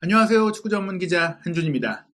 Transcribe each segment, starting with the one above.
안녕하세요. 축구 전문 기자 한준입니다.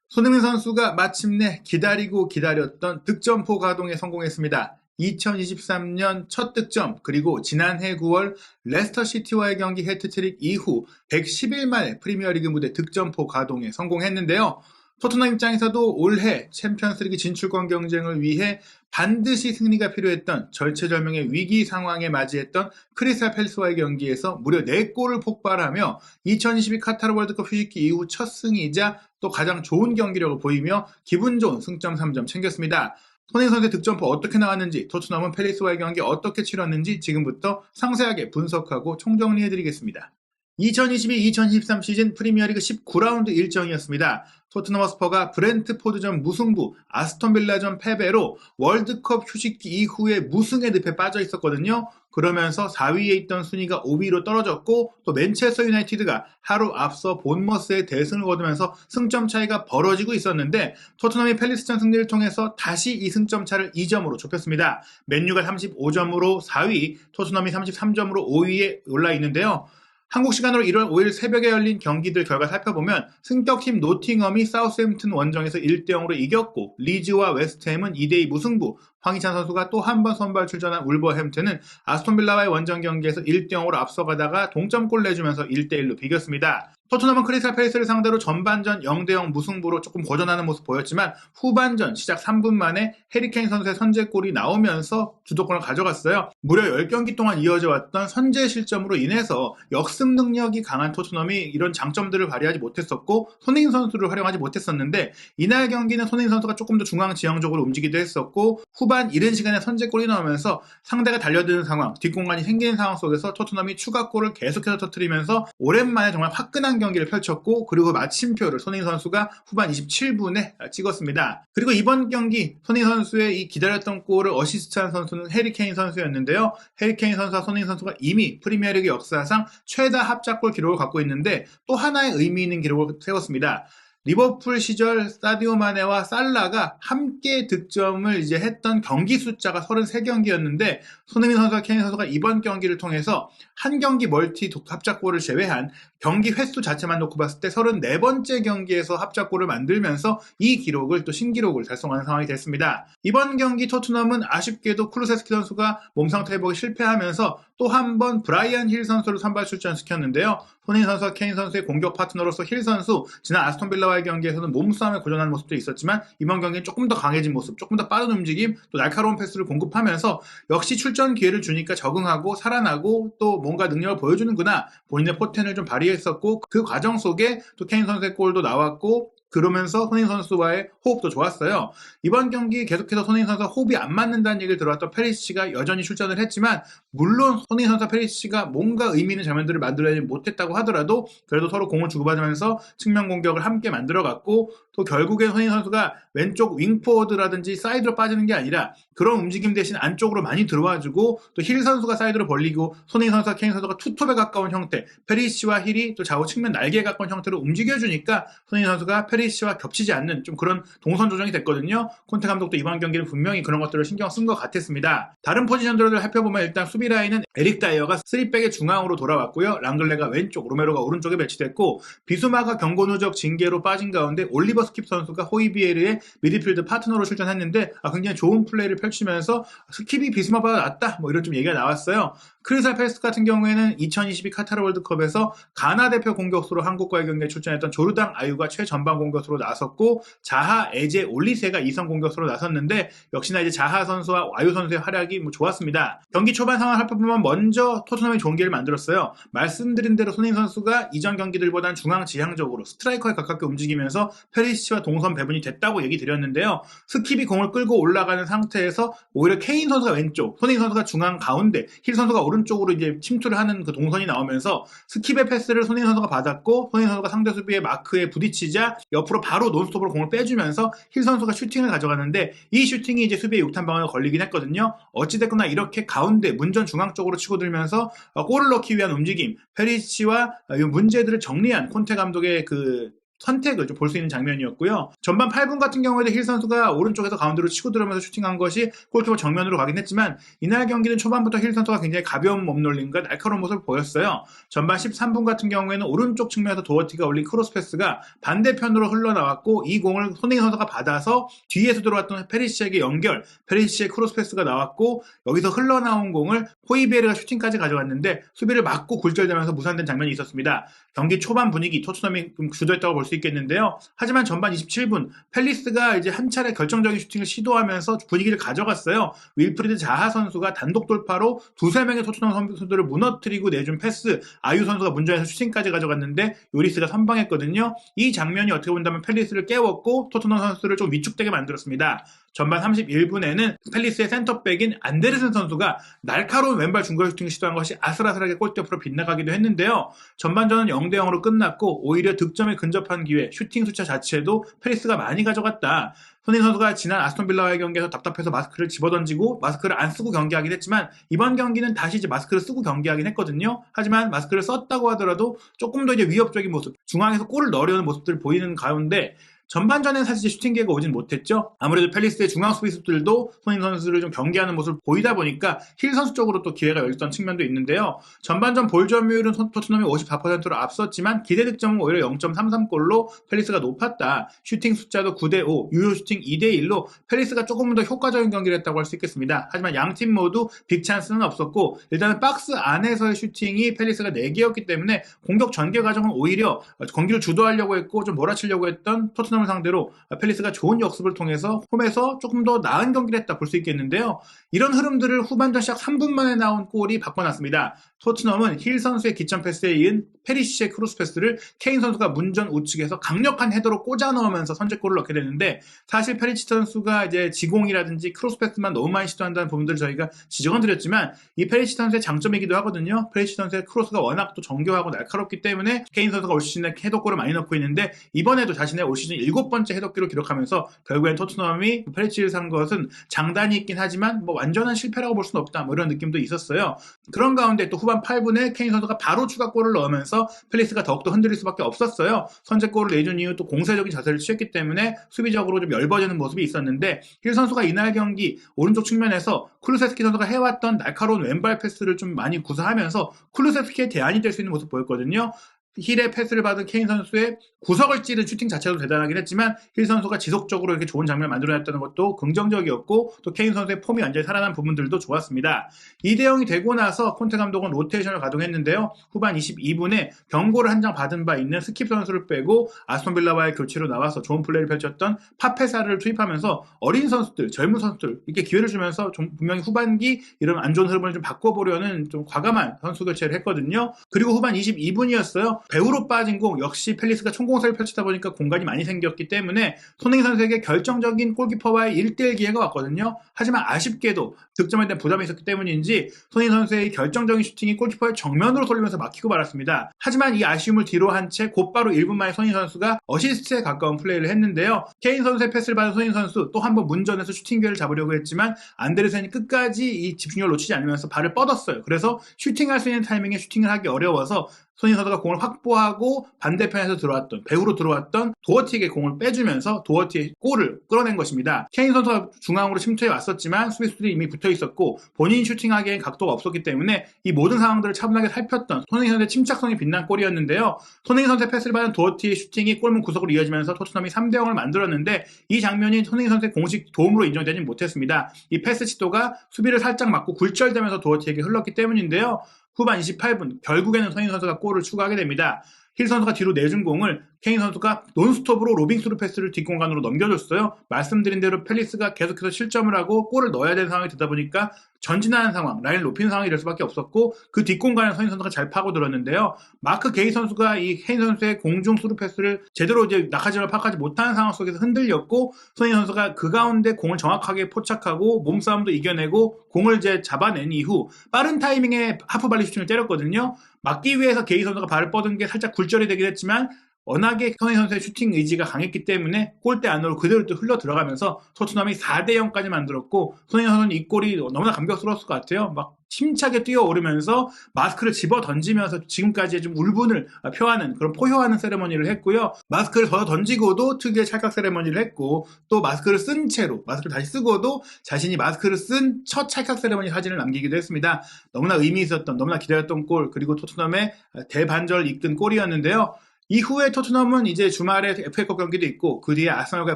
손흥민 선수가 마침내 기다리고 기다렸던 득점포 가동에 성공했습니다. 2023년 첫 득점, 그리고 지난해 9월 레스터 시티와의 경기 해트트릭 이후 110일 만에 프리미어리그 무대 득점포 가동에 성공했는데요. 토트넘 입장에서도 올해 챔피언스리그 진출권 경쟁을 위해 반드시 승리가 필요했던 절체절명의 위기 상황에 맞이했던 크리스탈 팰리스와의 경기에서 무려 4골을 폭발하며 2022 카타르 월드컵 휴식기 이후 첫 승이자 또 가장 좋은 경기력을 보이며 기분 좋은 승점 3점 챙겼습니다. 손흥민 선수의 득점포 어떻게 나왔는지, 토트넘은 팰리스와의 경기 어떻게 치렀는지 지금부터 상세하게 분석하고 총정리해드리겠습니다. 2022-2023 시즌 프리미어리그 19라운드 일정이었습니다. 토트넘 허스퍼가 브렌트포드전 무승부, 아스톤빌라전 패배로 월드컵 휴식기 이후에 무승의 늪에 빠져 있었거든요. 그러면서 4위에 있던 순위가 5위로 떨어졌고, 또 맨체스터 유나이티드가 하루 앞서 본머스의 대승을 거두면서 승점 차이가 벌어지고 있었는데, 토트넘이 팰리스전 승리를 통해서 다시 이 승점 차를 2점으로 좁혔습니다. 맨유가 35점으로 4위, 토트넘이 33점으로 5위에 올라 있는데요. 한국 시간으로 1월 5일 새벽에 열린 경기들 결과 살펴보면 승격팀 노팅엄이 사우스햄튼 원정에서 1대0으로 이겼고, 리즈와 웨스트햄은 2대2 무승부, 황희찬 선수가 또 한 번 선발 출전한 울버햄튼은 아스톤빌라와의 원정 경기에서 1대0으로 앞서가다가 동점골 내주면서 1대1로 비겼습니다. 토트넘은 크리스탈 팰리스를 상대로 전반전 0대0 무승부로 조금 고전하는 모습 보였지만, 후반전 시작 3분 만에 해리케인 선수의 선제골이 나오면서 주도권을 가져갔어요. 무려 10경기 동안 이어져 왔던 선제 실점으로 인해서 역습 능력이 강한 토트넘이 이런 장점들을 발휘하지 못했었고, 손흥민 선수를 활용하지 못했었는데, 이날 경기는 손흥민 선수가 조금 더 중앙 지형적으로 움직이기도 했었고, 후반 이른 시간에 선제골이 나오면서 상대가 달려드는 상황, 뒷공간이 생기는 상황 속에서 토트넘이 추가골을 계속해서 터뜨리면서 오랜만에 정말 화끈한 경기를 펼쳤고, 그리고 마침표를 손흥민 선수가 후반 27분에 찍었습니다. 그리고 이번 경기 손흥민 선수의 이 기다렸던 골을 어시스트한 선수는 해리케인 선수였는데요. 해리케인 선수와 손흥민 선수가 이미 프리미어리그 역사상 최다 합작골 기록을 갖고 있는데, 또 하나의 의미 있는 기록을 세웠습니다. 리버풀 시절 사디오 마네와 살라가 함께 득점을 이제 했던 경기 숫자가 33경기였는데, 손흥민 선수와 케인 선수가 이번 경기를 통해서 한 경기 멀티 합작골을 제외한 경기 횟수 자체만 놓고 봤을 때 34번째 경기에서 합작골을 만들면서 이 기록을 또 신기록을 달성하는 상황이 됐습니다. 이번 경기 토트넘은 아쉽게도 쿠루세스키 선수가 몸 상태 회복에 실패하면서 또 한 번 브라이언 힐 선수를 선발 출전시켰는데요. 손흥민 선수와 케인 선수의 공격 파트너로서 힐 선수, 지난 아스톤 빌라와의 경기에서는 몸싸움에 고전하는 모습도 있었지만, 이번 경기는 조금 더 강해진 모습, 조금 더 빠른 움직임, 또 날카로운 패스를 공급하면서 역시 출전 기회를 주니까 적응하고 살아나고 또 뭔가 능력을 보여주는구나, 본인의 포텐을 좀 발휘했었고, 그 과정 속에 또 케인 선수의 골도 나왔고, 그러면서 손흥민 선수와의 호흡도 좋았어요. 이번 경기 계속해서 손흥민 선수와 호흡이 안 맞는다는 얘기를 들어왔던 페리시치가 여전히 출전을 했지만, 물론 손흥민 선수와 페리시치가 뭔가 의미 있는 장면들을 만들어내지 못했다고 하더라도 그래도 서로 공을 주고받으면서 측면 공격을 함께 만들어갔고, 또 결국엔 손흥민 선수가 왼쪽 윙포워드라든지 사이드로 빠지는 게 아니라 그런 움직임 대신 안쪽으로 많이 들어와주고, 또 힐 선수가 사이드로 벌리고 손흥민 선수와 케인 선수가 투톱에 가까운 형태, 페리시치와 힐이 또 좌우 측면 날개에 가까운 형태로 움직여주니까 손흥민 선수가 페리시치와 겹치지 않는 좀 그런 동선 조정이 됐거든요. 콘테 감독도 이번 경기는 분명히 그런 것들을 신경 쓴 것 같았습니다. 다른 포지션들을 살펴보면 일단 수비 라인은 에릭 다이어가 3백의 중앙으로 돌아왔고요. 랑글레가 왼쪽, 로메로가 오른쪽에 배치됐고, 비수마가 경고 누적 징계로 빠진 가운데 올리버 스킵 선수가 호이비에르의 미드필드 파트너로 출전했는데, 굉장히 좋은 플레이를 펼치면서 스킵이 비수마보다 낫다, 뭐 이런 좀 얘기가 나왔어요. 크리스탈 팰리스 같은 경우에는 2022 카타르 월드컵에서 가나 대표 공격수로 한국과의 경기에 출전했던 조르당 아유가 최전방 공격수로 나섰고, 자하, 에제, 올리세가 2선 공격수로 나섰는데, 역시나 이제 자하 선수와 아유 선수의 활약이 좋았습니다. 경기 초반 상황을 살펴보면 먼저 토트넘이 좋은 기회를 만들었어요. 말씀드린 대로 손흥민 선수가 이전 경기들보다는 중앙 지향적으로 스트라이커에 가깝게 움직이면서 페리시치와 동선 배분이 됐다고 얘기 드렸는데요. 스킵이 공을 끌고 올라가는 상태에서 오히려 케인 선수가 왼쪽, 손흥민 선수가 중앙 가운데, 힐 선수가 오른쪽으로 이제 침투를 하는 그 동선이 나오면서 스킵의 패스를 손흥민 선수가 받았고, 손흥민 선수가 상대 수비의 마크에 부딪히자 옆으로 바로 논스톱으로 공을 빼주면서 힐 선수가 슈팅을 가져가는데, 이 슈팅이 이제 수비의 육탄방어에 걸리긴 했거든요. 어찌됐거나 이렇게 가운데 문전 중앙 쪽으로 치고 들면서 골을 넣기 위한 움직임, 페리시치와 문제들을 정리한 콘테 감독의 그 선택을 좀 볼 수 있는 장면이었고요. 전반 8분 같은 경우에도 힐 선수가 오른쪽에서 가운데로 치고 들어오면서 슈팅한 것이 골키퍼 정면으로 가긴 했지만 이날 경기는 초반부터 힐 선수가 굉장히 가벼운 몸놀림과 날카로운 모습을 보였어요. 전반 13분 같은 경우에는 오른쪽 측면에서 도어티가 올린 크로스 패스가 반대편으로 흘러나왔고 이 공을 손흥민 선수가 받아서 뒤에서 들어왔던 페리시치에게 연결, 페리시치의 크로스 패스가 나왔고 여기서 흘러나온 공을 호이베르가 슈팅까지 가져갔는데 수비를 막고 굴절되면서 무산된 장면이 있었습니다. 경기 초반 분위기 토트넘이 좀 주도했다고 볼 수 있겠는데요. 하지만 전반 27분 팰리스가 이제 한 차례 결정적인 슈팅을 시도하면서 분위기를 가져갔어요. 윌프리드 자하 선수가 단독 돌파로 두세 명의 토트넘 선수들을 무너뜨리고 내준 패스, 아유 선수가 문전에서 슈팅까지 가져갔는데 요리스가 선방했거든요. 이 장면이 어떻게 본다면 팰리스를 깨웠고 토트넘 선수를 좀 위축되게 만들었습니다. 전반 31분에는 팰리스의 센터백인 안데르센 선수가 날카로운 왼발 중거리 슈팅을 시도한 것이 아슬아슬하게 골대옆으로 빗나가기도 했는데요. 전반전은 0대0으로 끝났고 오히려 득점에 근접한 기회, 슈팅 숫자 자체도 팰리스가 많이 가져갔다. 손흥민 선수가 지난 아스톤빌라와의 경기에서 답답해서 마스크를 집어던지고 마스크를 안 쓰고 경기하긴 했지만 이번 경기는 다시 이제 마스크를 쓰고 경기하긴 했거든요. 하지만 마스크를 썼다고 하더라도 조금 더 이제 위협적인 모습, 중앙에서 골을 넣으려는 모습들 보이는 가운데 전반전엔 사실 슈팅 기회가 오진 못했죠. 아무래도 팰리스의 중앙 수비수들도 손흥민 선수를 좀 경계하는 모습을 보이다 보니까 힐 선수 쪽으로 또 기회가 열렸던 측면도 있는데요. 전반전 볼 점유율은 토트넘이 54%로 앞섰지만 기대 득점은 오히려 0.33골로 팰리스가 높았다. 슈팅 숫자도 9대5, 유효 슈팅 2대1로 팰리스가 조금 더 효과적인 경기를 했다고 할 수 있겠습니다. 하지만 양팀 모두 빅찬스는 없었고 일단은 박스 안에서의 슈팅이 팰리스가 4개였기 때문에 공격 전개 과정은 오히려 경기를 주도하려고 했고 좀 몰아치려고 했던 토트넘을 상대로 팰리스가 좋은 역습을 통해서 홈에서 조금 더 나은 경기를 했다 볼 수 있겠는데요. 이런 흐름들을 후반전 시작 3분 만에 나온 골이 바꿔놨습니다. 토트넘은 힐 선수의 기점 패스에 이은 페리시치의 크로스 패스를 케인 선수가 문전 우측에서 강력한 헤더로 꽂아 넣으면서 선제골을 넣게 되는데 사실 페리시치 선수가 이제 지공이라든지 크로스 패스만 너무 많이 시도한다는 부분들을 저희가 지적은 드렸지만 이 페리시치 선수의 장점이기도 하거든요. 페리시치 선수의 크로스가 워낙 또 정교하고 날카롭기 때문에 케인 선수가 올 시즌에 헤더골을 많이 넣고 있는데 이번에도 자신의 올 시즌 7번째 헤더골을 기록하면서 결국엔 토트넘이 페리시치를 산 것은 장단이 있긴 하지만 뭐 완전한 실패라고 볼 수는 없다 뭐 이런 느낌도 있었어요. 그런 가운데 또 후반 8분에 케인 선수가 바로 추가골을 넣으면서 팰리스가 더욱더 흔들릴 수밖에 없었어요. 선제골을 내준 이후 또 공세적인 자세를 취했기 때문에 수비적으로 좀 열버지는 모습이 있었는데 힐 선수가 이날 경기 오른쪽 측면에서 쿨루세스키 선수가 해왔던 날카로운 왼발 패스를 좀 많이 구사하면서 쿨루세스키의 대안이 될 수 있는 모습 보였거든요. 힐의 패스를 받은 케인 선수의 구석을 찌른 슈팅 자체도 대단하긴 했지만 힐 선수가 지속적으로 이렇게 좋은 장면을 만들어냈다는 것도 긍정적이었고 또 케인 선수의 폼이 완전히 살아난 부분들도 좋았습니다. 2대0이 되고 나서 콘테 감독은 로테이션을 가동했는데요. 후반 22분에 경고를 한 장 받은 바 있는 스킵 선수를 빼고 아스톤빌라와의 교체로 나와서 좋은 플레이를 펼쳤던 파페사를 투입하면서 어린 선수들, 젊은 선수들 이렇게 기회를 주면서 좀 분명히 후반기 이런 안 좋은 흐름을 좀 바꿔보려는 좀 과감한 선수 교체를 했거든요. 그리고 후반 22분이었어요. 배우로 빠진 공 역시 팰리스가 총공세를 펼치다 보니까 공간이 많이 생겼기 때문에 손흥민 선수에게 결정적인 골키퍼와의 1대1 기회가 왔거든요. 하지만 아쉽게도 득점에 대한 부담이 있었기 때문인지 손흥민 선수의 결정적인 슈팅이 골키퍼의 정면으로 쏠리면서 막히고 말았습니다. 하지만 이 아쉬움을 뒤로 한 채 곧바로 1분 만에 손흥민 선수가 어시스트에 가까운 플레이를 했는데요. 케인 선수의 패스를 받은 손흥민 선수 또 한 번 문전에서 슈팅 기회를 잡으려고 했지만 안데르센이 끝까지 이 집중력을 놓치지 않으면서 발을 뻗었어요. 그래서 슈팅할 수 있는 타이밍에 슈팅을 하기 어려워서 손흥민 선수가 공을 확보하고 반대편에서 들어왔던 배우로 들어왔던 도어티에게 공을 빼주면서 도어티의 골을 끌어낸 것입니다. 케인 선수가 중앙으로 침투해 왔었지만 수비수들이 이미 붙어 있었고 본인이 슈팅하기엔 각도가 없었기 때문에 이 모든 상황들을 차분하게 살폈던 손흥민 선수의 침착성이 빛난 골이었는데요. 손흥민 선수의 패스를 받은 도어티의 슈팅이 골문 구석으로 이어지면서 토트넘이 3대0을 만들었는데 이 장면이 손흥민 선수의 공식 도움으로 인정되지 못했습니다. 이 패스 시도가 수비를 살짝 맞고 굴절되면서 도어티에게 흘렀기 때문인데요. 후반 28분 결국에는 손흥민 선수가 골을 추가하게 됩니다. 힐 선수가 뒤로 내준 공을 케인 선수가 논스톱으로 로빙스루 패스를 뒷공간으로 넘겨줬어요. 말씀드린 대로 팰리스가 계속해서 실점을 하고 골을 넣어야 되는 상황이 되다 보니까 전진하는 상황, 라인을 높이는 상황이 될 수밖에 없었고 그 뒷공간에 손흥민 선수가 잘 파고들었는데요. 마크 게이 선수가 이 케인 선수의 공중 스루 패스를 제대로 이제 낙하지를 파악하지 못하는 상황 속에서 흔들렸고 손흥민 선수가 그 가운데 공을 정확하게 포착하고 몸싸움도 이겨내고 공을 이제 잡아낸 이후 빠른 타이밍에 하프 발리 슈팅을 때렸거든요. 막기 위해서 게이 선수가 발을 뻗은 게 살짝 굴절이 되긴 했지만 워낙에 손흥민 선수의 슈팅 의지가 강했기 때문에 골대 안으로 그대로 또 흘러 들어가면서 토트넘이 4대0까지 만들었고, 손흥민 선수는 이 골이 너무나 감격스러웠을 것 같아요. 막 힘차게 뛰어오르면서 마스크를 집어 던지면서 지금까지의 좀 울분을 표하는, 그런 포효하는 세레머니를 했고요. 마스크를 더 던지고도 특유의 찰칵 세레머니를 했고, 또 마스크를 쓴 채로 마스크를 다시 쓰고도 자신이 마스크를 쓴 첫 찰칵 세레머니 사진을 남기기도 했습니다. 너무나 의미 있었던, 너무나 기다렸던 골, 그리고 토트넘의 대반전을 이끈 골이었는데요. 이후에 토트넘은 이제 주말에 FA컵 경기도 있고, 그 뒤에 아스널과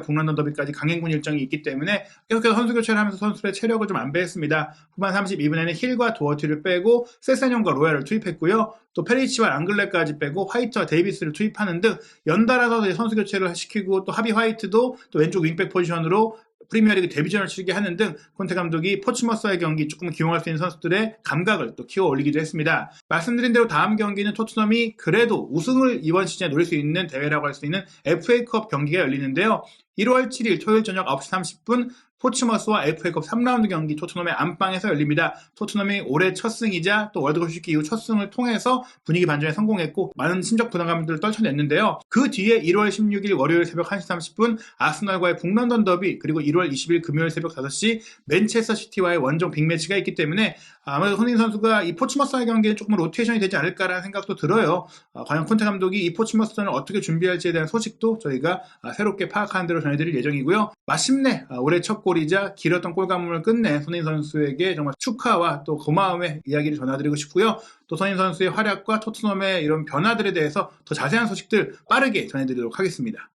북런던 더비까지 강행군 일정이 있기 때문에 계속해서 선수 교체를 하면서 선수들의 체력을 좀 안배했습니다. 후반 32분에는 힐과 도어티를 빼고 세세뇽과 로얄을 투입했고요. 또 페리치와 앙글레까지 빼고 화이트와 데이비스를 투입하는 등 연달아서 선수 교체를 시키고, 또 하비 화이트도 또 왼쪽 윙백 포지션으로 프리미어리그 데뷔전을 치르게 하는 등 콘테 감독이 포츠머스와의 경기 조금 기용할 수 있는 선수들의 감각을 또 키워 올리기도 했습니다. 말씀드린 대로 다음 경기는 토트넘이 그래도 우승을 이번 시즌에 노릴 수 있는 대회라고 할 수 있는 FA컵 경기가 열리는데요. 1월 7일 토요일 저녁 9시 30분 포츠머스와 FA컵 3라운드 경기 토트넘의 안방에서 열립니다. 토트넘이 올해 첫 승이자 또 월드컵 출기 이후 첫 승을 통해서 분위기 반전에 성공했고, 많은 심적 부담감들을 떨쳐냈는데요. 그 뒤에 1월 16일 월요일 새벽 1시 30분 아스널과의 북런던 더비, 그리고 1월 20일 금요일 새벽 5시 맨체스터 시티와의 원정 빅매치가 있기 때문에 아무래도 손흥민 선수가 이 포츠머스와의 경기에 조금 로테이션이 되지 않을까라는 생각도 들어요. 과연 콘테 감독이 이 포츠머스전을 어떻게 준비할지에 대한 소식도 저희가 새롭게 파악하는 대로 전해드릴 예정이고요. 마침내 올해 첫 골이자 길었던 골 가문을 끝낸 손흥민 선수에게 정말 축하와 또 고마움의 이야기를 전해드리고 싶고요. 또 손흥민 선수의 활약과 토트넘의 이런 변화들에 대해서 더 자세한 소식들 빠르게 전해드리도록 하겠습니다.